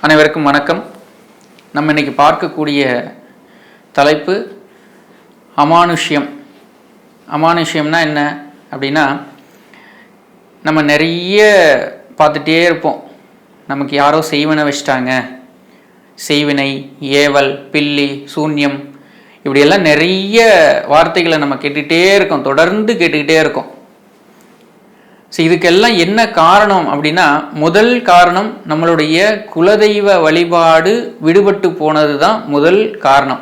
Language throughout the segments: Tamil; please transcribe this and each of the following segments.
அனைவருக்கும் வணக்கம். நம்ம இன்னைக்கு பார்க்கக்கூடிய தலைப்பு அமானுஷ்யம். அமானுஷ்யம்னா என்ன அப்படின்னா, நம்ம நிறைய பார்த்துட்டே இருப்போம். நமக்கு யாரோ செய்வினை வச்சிட்டாங்க, செய்வினை, ஏவல், பில்லி, சூன்யம், இப்படியெல்லாம் நிறைய வார்த்தைகளை நம்ம கேட்டுக்கிட்டே இருக்கோம், தொடர்ந்து கேட்டுக்கிட்டே இருக்கோம். ஸோ இதுக்கெல்லாம் என்ன காரணம் அப்படின்னா, முதல் காரணம் நம்மளுடைய குலதெய்வ வழிபாடு விடுபட்டு போனது தான் முதல் காரணம்.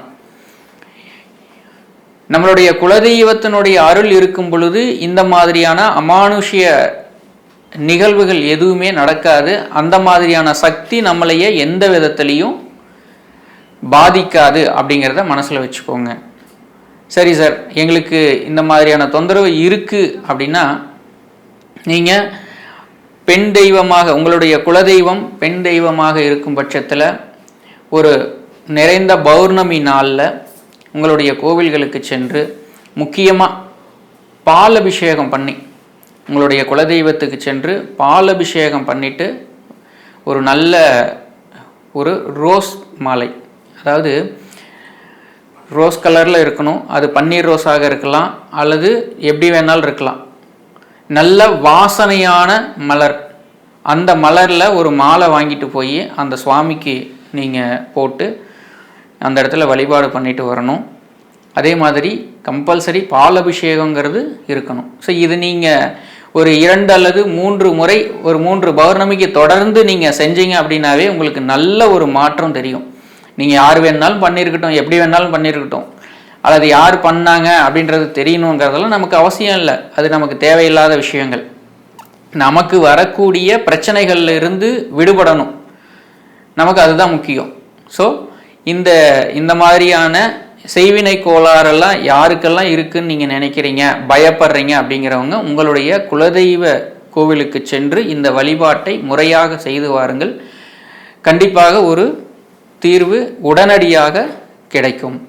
நம்மளுடைய குலதெய்வத்தினுடைய அருள் இருக்கும் பொழுது இந்த மாதிரியான அமானுஷ்ய நிகழ்வுகள் எதுவுமே நடக்காது. அந்த மாதிரியான சக்தி நம்மளையே எந்த விதத்திலையும் பாதிக்காது அப்படிங்கிறத மனசில் வச்சுக்கோங்க. சரி சார், எங்களுக்கு இந்த மாதிரியான தொந்தரவு இருக்குது அப்படின்னா, நீங்கள் பெண் தெய்வமாக, உங்களுடைய குலதெய்வம் பெண் தெய்வமாக இருக்கும் பட்சத்தில் ஒரு நிறைந்த பௌர்ணமி நாளில் உங்களுடைய கோவில்களுக்கு சென்று முக்கியமாக பால் அபிஷேகம் பண்ணி, உங்களுடைய குலதெய்வத்துக்கு சென்று பால் அபிஷேகம் பண்ணிவிட்டு ஒரு நல்ல ஒரு ரோஸ் மாலை, அதாவது ரோஸ் கலரில் இருக்கணும், அது பன்னீர் ரோஸாக இருக்கலாம் அல்லது எப்படி வேணாலும் இருக்கலாம், நல்ல வாசனையான மலர், அந்த மலரில் ஒரு மாலை வாங்கிட்டு போய் அந்த சுவாமிக்கு நீங்கள் போட்டு அந்த இடத்துல வழிபாடு பண்ணிட்டு வரணும். அதே மாதிரி கம்பல்சரி பால் அபிஷேகங்கிறது இருக்கணும். ஸோ இது நீங்கள் ஒரு 2 அல்லது 3 முறை, ஒரு 3 பௌர்ணமிக்கு தொடர்ந்து நீங்கள் செஞ்சீங்க அப்படின்னாவே உங்களுக்கு நல்ல ஒரு மாற்றம் தெரியும். நீங்கள் யார் வேணாலும் பண்ணியிருக்கட்டும், எப்படி வேணாலும் பண்ணியிருக்கட்டும், அல்லது யார் பண்ணாங்க அப்படின்றது தெரியணுங்கிறதெல்லாம் நமக்கு அவசியம் இல்லை. அது நமக்கு தேவையில்லாத விஷயங்கள். நமக்கு வரக்கூடிய பிரச்சனைகள்ல இருந்து விடுபடணும், நமக்கு அதுதான் முக்கியம். ஸோ இந்த மாதிரியான செய்வினை கோளாறெல்லாம் யாருக்கெல்லாம் இருக்குன்னு நீங்கள் நினைக்கிறீங்க, பயப்படுறீங்க அப்படிங்கிறவங்க உங்களுடைய குலதெய்வ கோவிலுக்கு சென்று இந்த வழிபாட்டை முறையாக செய்து வாருங்கள். கண்டிப்பாக ஒரு தீர்வு உடனடியாக கிடைக்கும்.